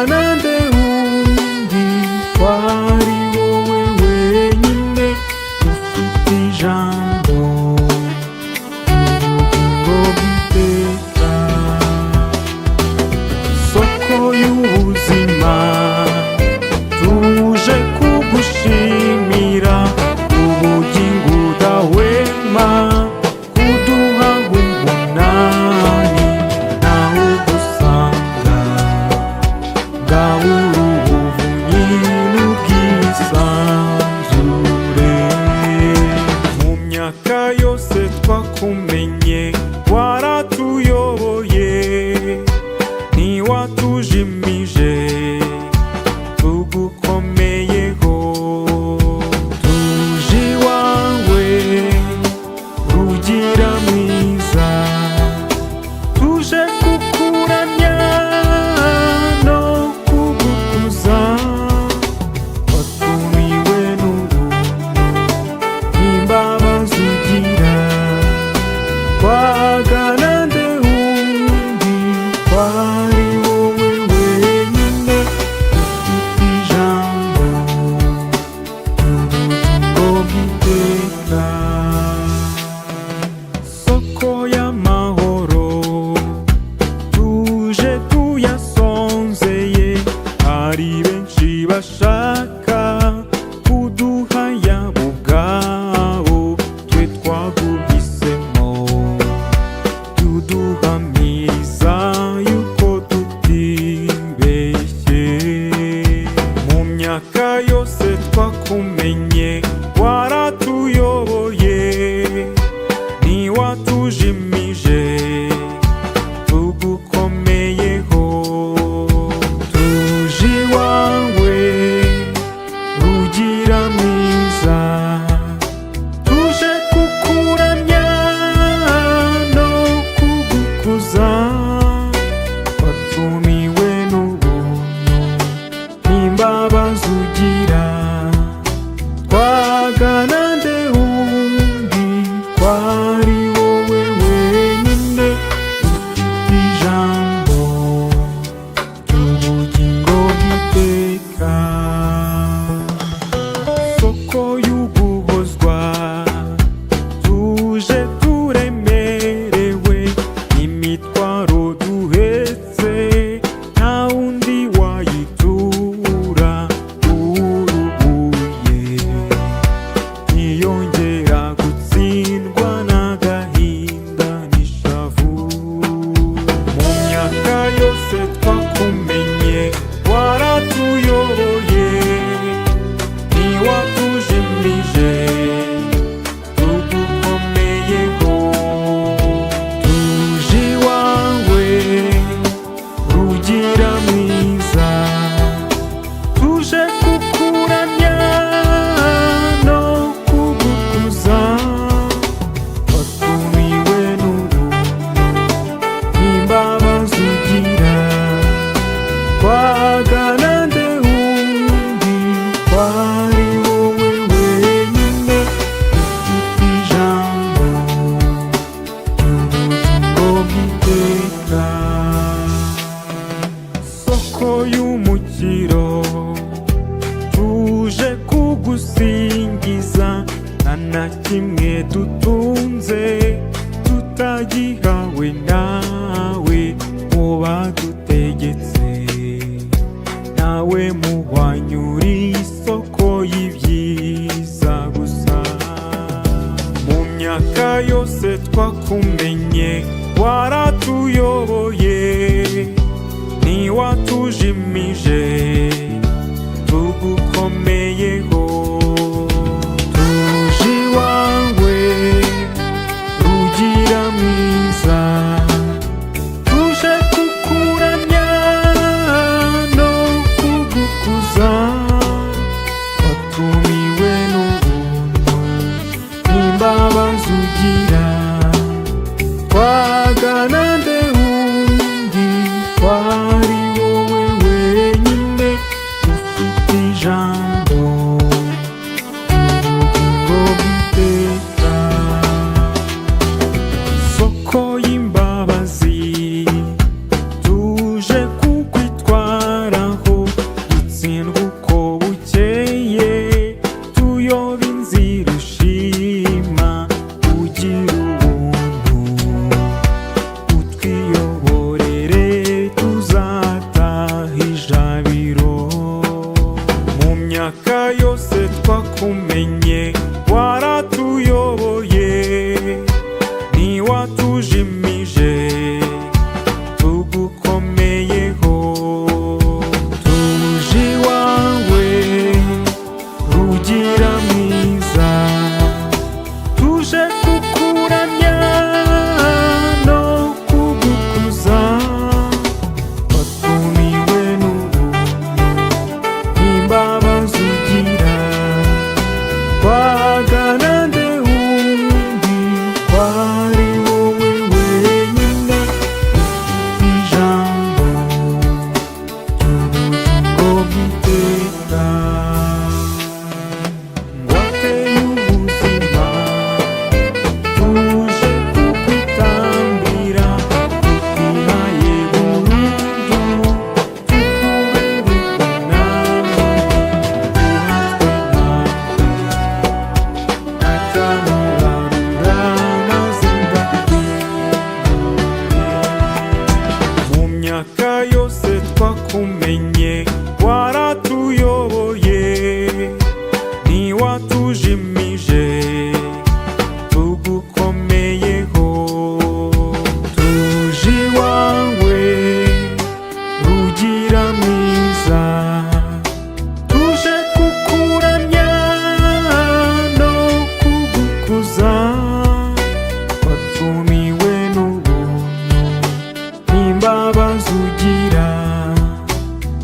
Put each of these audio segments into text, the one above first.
nande wundi kwari wowe wenyine ufite ijambo ry'ubugingo bw'iteka, soko y'ubuzima tuje kugushimira ubugingo udahwema kuduha umunani nawe ugusanga ngabura ubuvunyi n'ubwisanzure. Mu myaka yose twakumenye waratuyoboye ntiwatujimije tugukomeyeho, tuje iwawe rugira mwiza, tuje kukuramya no kugukuza, watumiwe n'ubuntu n'imbabazi ugira, twagana nde wundi kwari wowe wenyine ufite ijambo ry'ubugingo bw'iteka, soko y'amahoro tuje tuyasonzeye, hari benshi bashaka kuduha yabo ubwabo, twe twaguhisemo tuduhamiriza yuko tutibeshye. Mu myaka yose twakumenye waratuyoboye ntiwatujimije tugukomeyeho, tuje iwawe rugira mwiza, tuje kukuramya no kugukuza, watumiwe n'ubuntu n'imbabazi ugira, twagana nde wundi kwari wowe wenyine ufite ijambo ry'ubugingo bw'iteka, soko y'uguhozwa tuje turemerewe imitwaro duhetse, nta wundi wayitura uruhuye, ntiyongera gutsindwa n'agahinda n'ishavu. Mu myaka yose twakumenye waratuyoboye ntiwatujimije tugukomeyeho, tuje iwawe rugira mwiza, tuje kukuramya no kugukuza, watumiwe n'ubuntu n'imbabazi ugira, twagana nde wundi kwari wowe wenyine ufite ijambo ry'ubugingo bw'iteka, soko y'umukiro tuje kugusingiza, nta na kimwe dutunze tutagihawe nawe mu badutegetse, nawe muhwanyura isoko y'ibyiza gusa. Mu myaka yose twakumenye waratuyoboye ntiwatujimije tugukomeyeho, tuje iwawe rugira mwiza, tuje kukuramya no kugukuza, watumiwe n'ubuntu n'imbabazi ugira, twagana nde wundi kwari wowe wenyine waratumenye waratuyoboye ntiwatujimije tugukomeyeho tuje iwawe rugira mwiza tuje kukuramya no kugukuza watumiwe n'ubuntu n'imbabazi ugira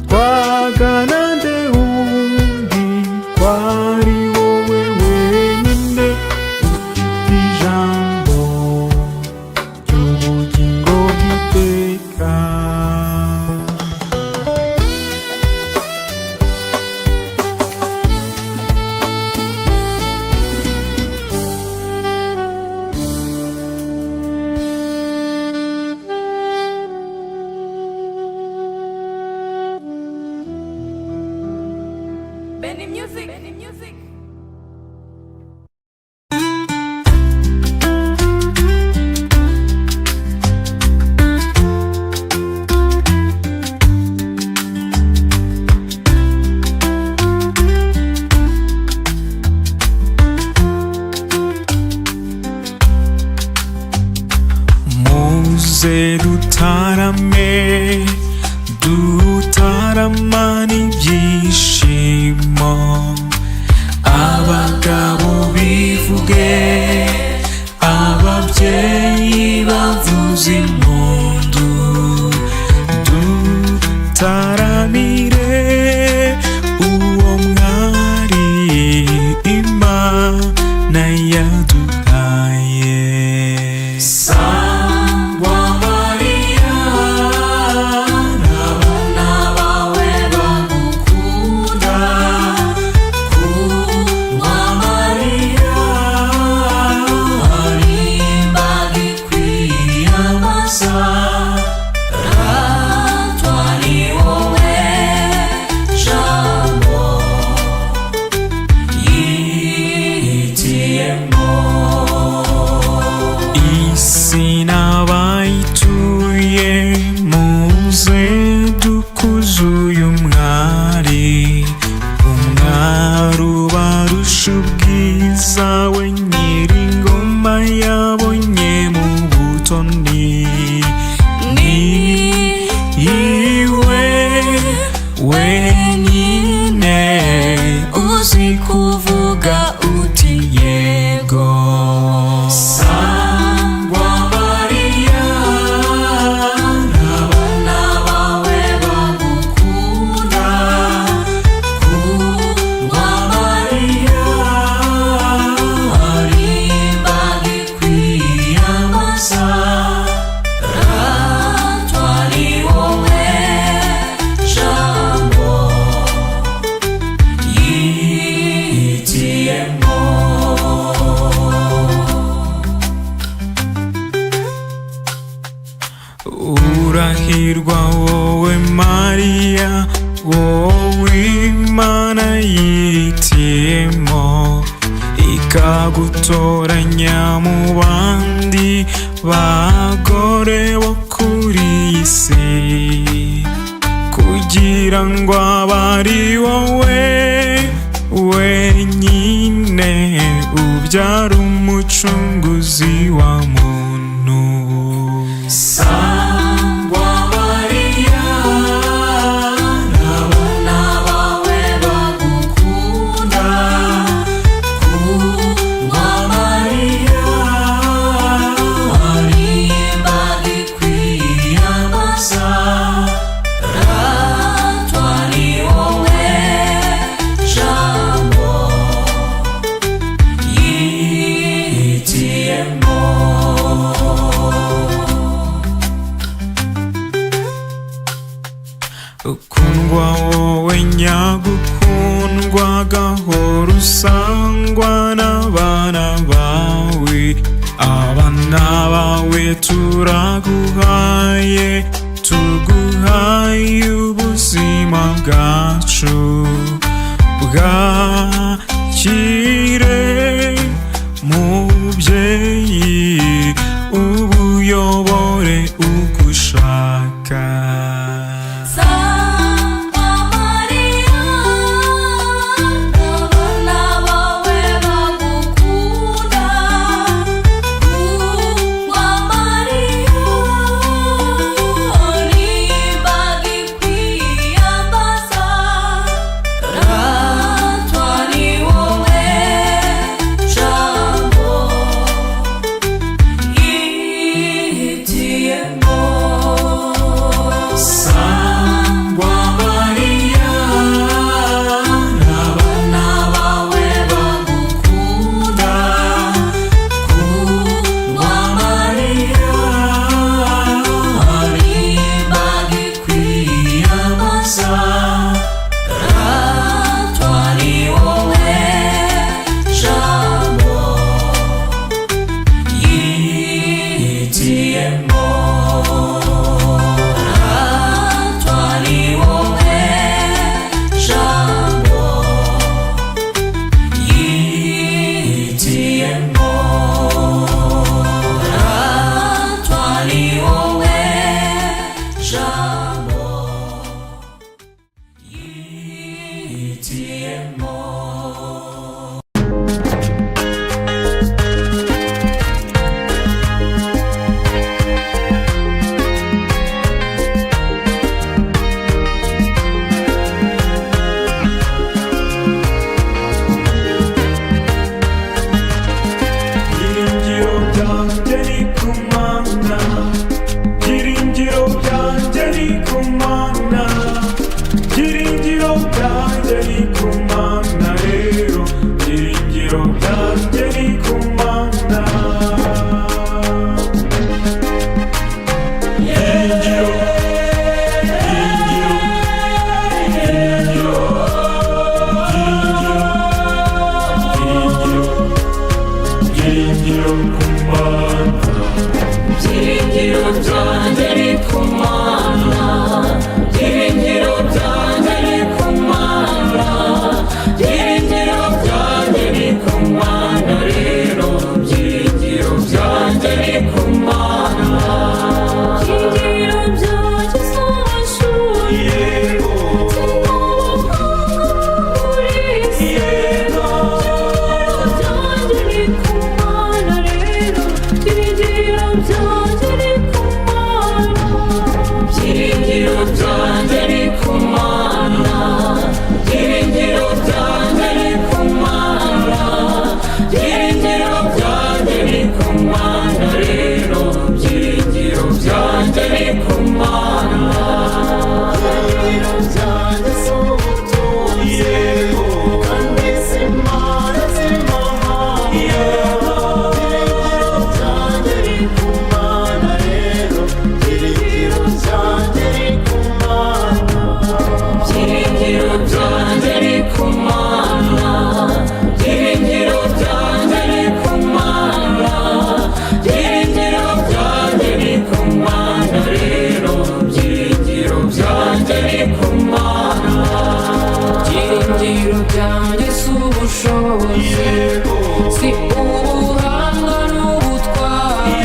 twagana nde wundi kwari wowe wenyine ufite ijambo ry'ubugingo bw'iteka Benny Music. Benny Music. muze dutarame dutaramana ibyishimo abagabo bivuge ababyeyi bavuze impundu dutaramire uwo mwari Imana yaduhaye Sangwa Maria n'abana bawe bagukunda Kundwa Maria hari imbaga ikwiyambaza ratwa ni wowe jambo yihitiyemo isi n'abayituye muze dukuze uyu mwari umwari ubarusha ubwiza we nyir'ingoma yabonye mu butoni ni iwe wenyine uzi kuvuga uti yego Sangwa Maria n'abana bawe bagukunda Kundwa Maria hari imbaga ikwiyambaza ratwa ni wowe jambo yihitiyemo urahirwa wowe Mariya wowe Imana yihitiyemo ikagutoranya mu bandi bagore bo kuri iyi si kugira ngo abe ari wowe wenyine ubyara umucunguzi wa muntu Sangwa Maria n'abana bawe bagukunda Kundwa Maria hari imbaga ikwiyambaza ratwa ni wowe jambo yihitiyemo ukundwa wowe nyagukundwa gahora usangwa n'abana bawe abana bawe turaguhaye tuguhaye ubuzima bwacu bwakire mubyeyi ubuyobore ugushaka Sangwa wihitiyemo. Byiringiro byanjye ni ku Mana, byiringiro byanjye ni ku Mana, byiringiro byanjye ni ku Mana rero, byiringiro byanjye ni ku Mana. Byiringiro, byiringiro, byiringiro, byiringiro, byiringiro ku Mana. Byiringiro byanjye ni ku Mana, byiringiro byanjye ni ku Mana, byiringiro byanjye ni ku Mana rero, byiringiro byanjye ni ku Mana. Byiringiro byanjye si amashuri, Yego, yego, byanjye ni ku Mana rero, byiringiro byanjye ni ku Mana. Byiringiro byanjye ni ku Mana, byiringiro byanjye ni ku Mana, byiringiro byanjye ni ku Mana rero, byiringiro byanjye ni ku Mana. Byiringiro byanjye si ubutunzi, yego, kandi si imana z'amahanga. Byiringiro byanjye ni ku Mana rero, byiringiro byanjye ni ku Mana. Byiringiro byanjye ni ku Mana, byiringiro byanjye ni ku Mana, byiringiro byanjye ni ku Mana rero, byiringiro byanjye ni ku Mana. Byiringiro byanjye si ubushobozi, yego, si ubuhanga n'ubutwari.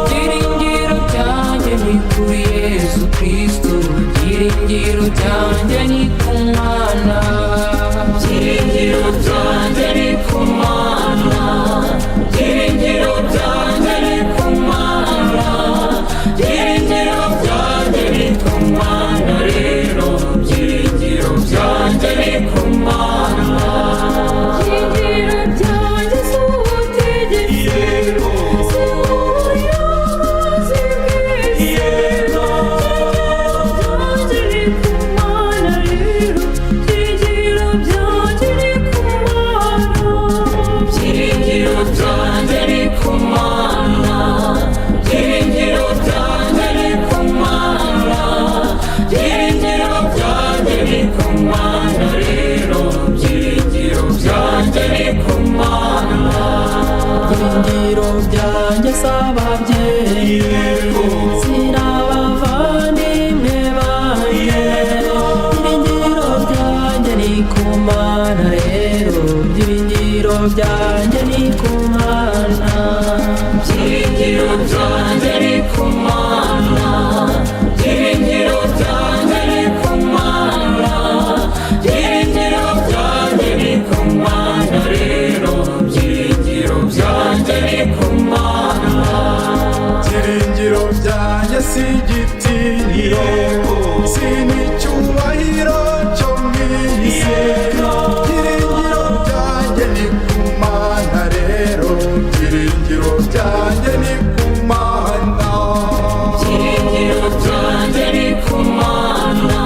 Byiringiro byanjye ni kuri Yesu Kristo, byiringiro byanjye ni ku Mana. Byiringiro byanjye ni ku Mana, byiringiro byanjye ni ku Mana, byiringiro byanjye ni ku Mana rero, byiringiro byanjye ni ku Mana. Byiringiro byanjye si ubutegetsi, yego, si ubuyobozi bw'isi. yego, Byanjye ni ku Mana rero, byiringiro byanjye ni ku Mana. Byiringiro byanjye ni ku Mana, byiringiro byanjye ni ku Mana, byiringiro byanjye ni ku Mana rero, byiringiro byanjye ni ku Mana. Byiringiro byanjye si ababyeyi, yego, si n'abavandimwe banjye. Byiringiro byanjye ni ku Mana rero, byiringiro byanjye ni ku Mana. Byiringiro byanjye ni ku Mana, byiringiro byanjye ni ku Mana, byiringiro byanjye ni ku Mana rero, byiringiro byanjye ni ku Mana. byiringiro byanjye si igitinyiro, si n'icyubahiro cyo mu isi. Byiringiro byanjye ni ku Mana rero, byiringiro byanjye ni ku Mana. Byiringiro byanjye ni ku Mana,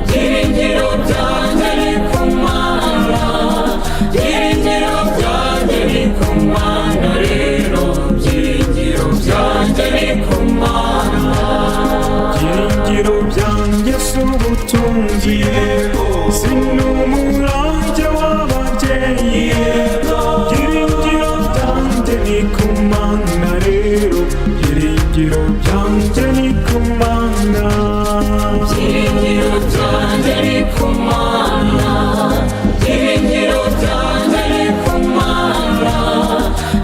byiringiro byanjye ni ku Mana, byiringiro byanjye ni ku Mana rero, byiringiro byanjye ni ku Mana. Byiringiro byanjye si ubutunzi, yego, si n'umurage w'ababyeyi. Byiringiro byanjye ni ku Mana rero, byiringiro byanjye ni ku Mana. Byiringiro byanjye ni ku Mana, byiringiro byanjye ni ku Mana,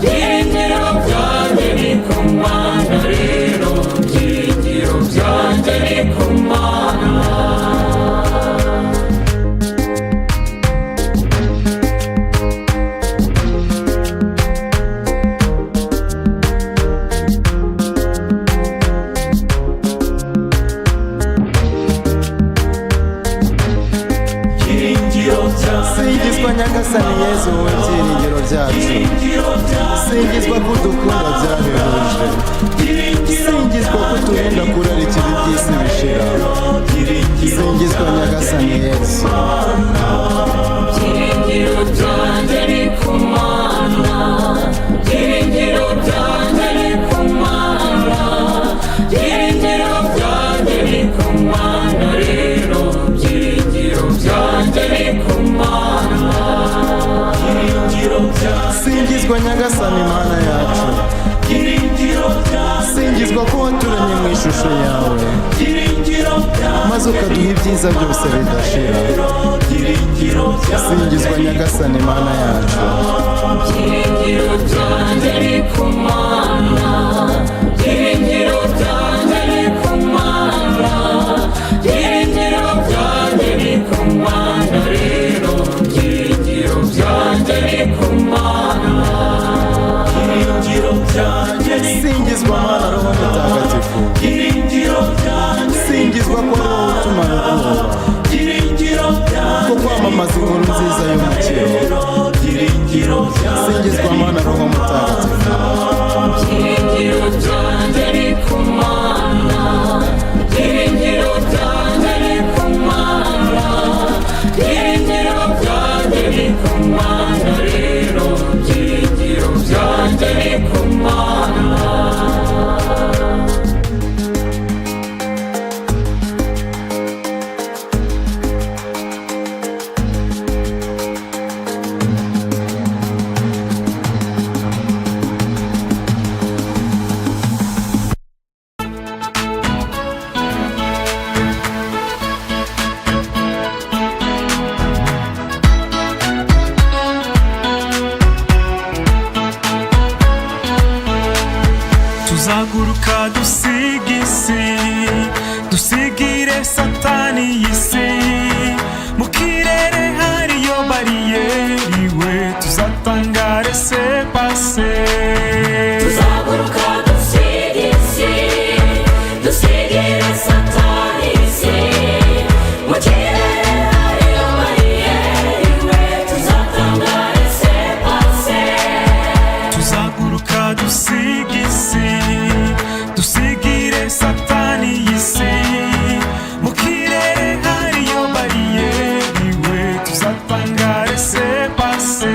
byiringiro byanjye ni ku Mana rero, byiringiro byanjye ni ku Mana. singizwa nyagasani yezu wowe byiringiro byacu singizwa ko udukunda byahebuje singizwa ko uturinda kurarikira iby'isi bishira singizwa nyagasani yezu byiringiro byanjye ni ku Mana byiringiro byanjye ni ku Mana byiringiro byanjye ni ku Mana rero byiringiro byanjye ni ku Mana singizwa nyagasani mana yacu singizwa ko waturemye mu ishusho yawe maze ukaduha ibyiza byose bidashira singizwa nyagasani mana yacu byiringiro byanjye ni ku Mana byiringiro byanjye ni ku Mana byiringiro byanjye ni ku Mana rero byiringiro byanjye ni ku Mana singizwa mana roho mutagatifu singizwa ko ari wowe utumara ubwoba ko kwamamaza inkuru nziza y'umukiro singizwa mana roho mutagatifu byiringiro byanjye ni ku Mana byiringiro byanjye ni ku Mana byiringiro byanjye ni ku Mana rero byiringiro byanjye ni ku Mana tuzaguruka dusiga isi dusigire satani y'isi mu kirere hariyo bariyeri we tuzatangare se pase tuzaguruka dusiga isi dusigire satani y'isi mu kirere hariyo bariyeri we tuzatangare se pase tuzaguruka dusiga isi dusigire satani y'isi mu kirere hariyo bariyeri we tuzatangare se pase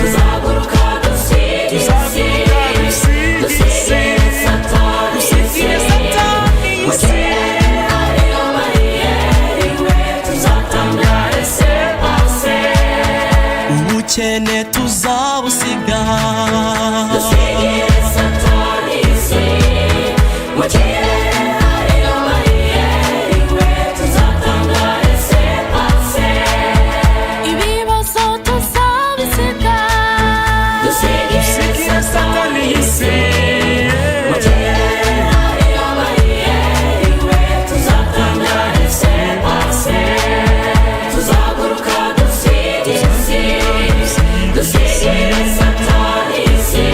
tuzaguruka dusiga isi dusigire satani y'isi mu kirere hariyo bariyeri we tuzatangare se pase ubukene tuzabusiga dusigire satani y'isi mu kirere hariyo bariyeri we tuzatangare se pase ibibazo tuzabisiga dusigire satani y'isi mu kirere hariyo bariyeri we tuzatangare se pase tuzaguruka dusiga isi dusigire satani y'isi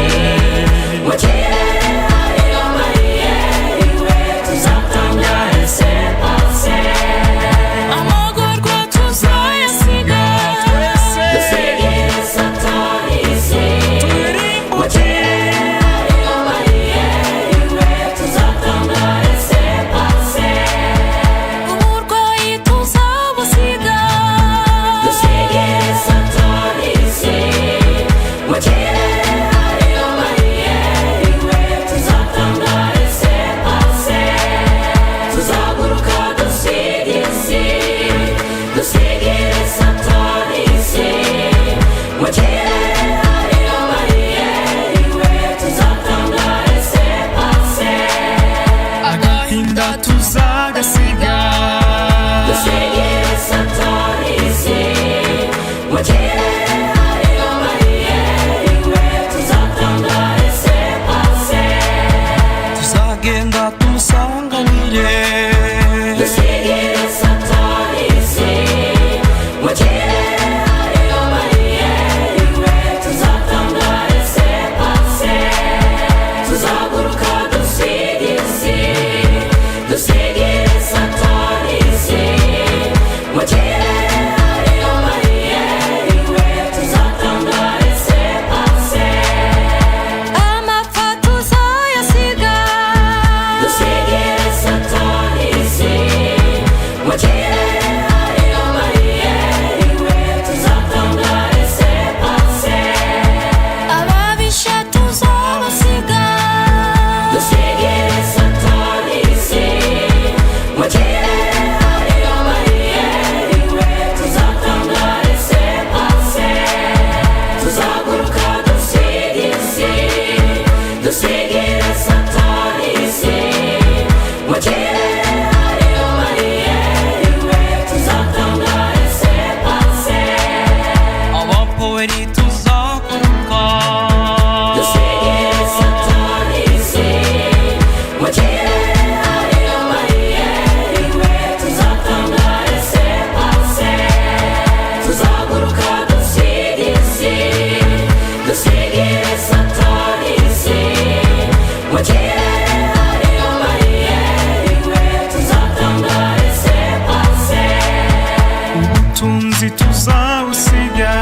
tuzawusiga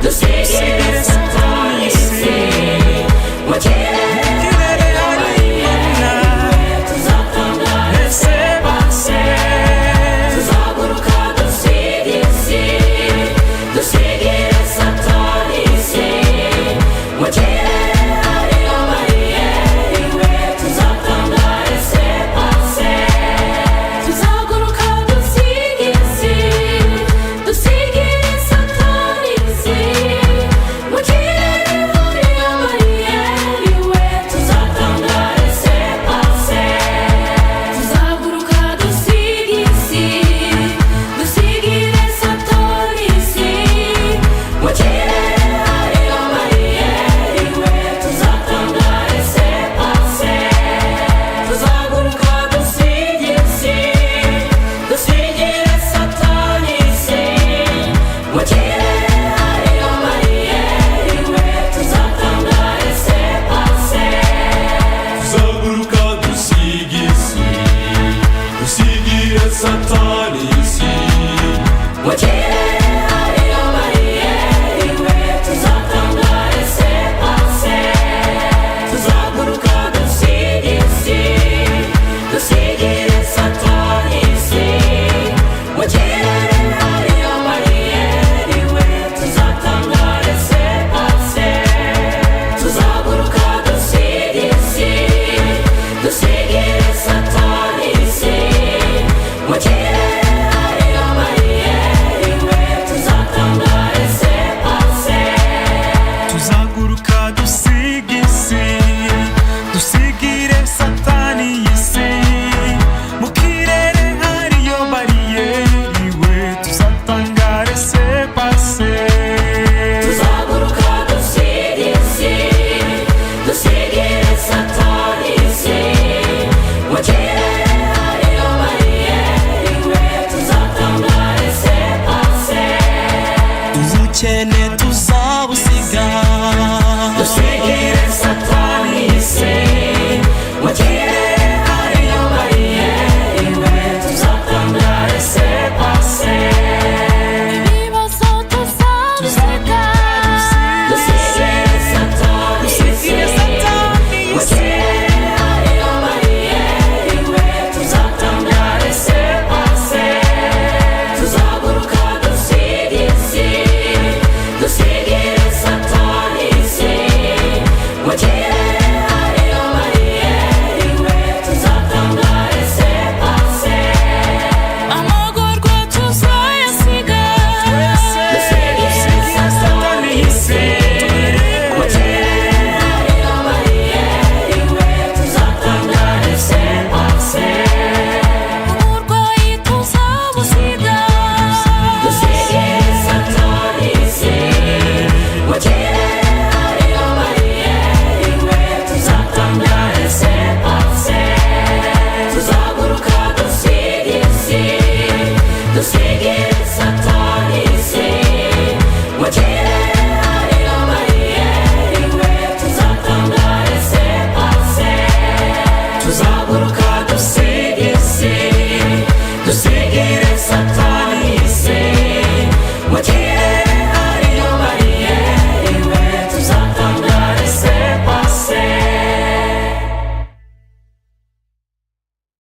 dusigire satani isi mu kirere hari imana tuzatanga ese bose tuzaguruka dusiga isi dusigire satani isi mu kirere hari amariyeri we tuzatanga ese bose tuzaguruka dusiga isi dusigire satani isi mu kirere hari amariyeri we tuzatanga ese bose tuzaguruka dusiga isi dusigire satani isi mu kirere hari amariyeri we tuzatanga ese bose tuzaguruka dusiga isi dusigire satani isi mu kirere hari amariyeri we tuzatanga ese bose tuzaguruka dusiga isi dusigire satani isi mu kirere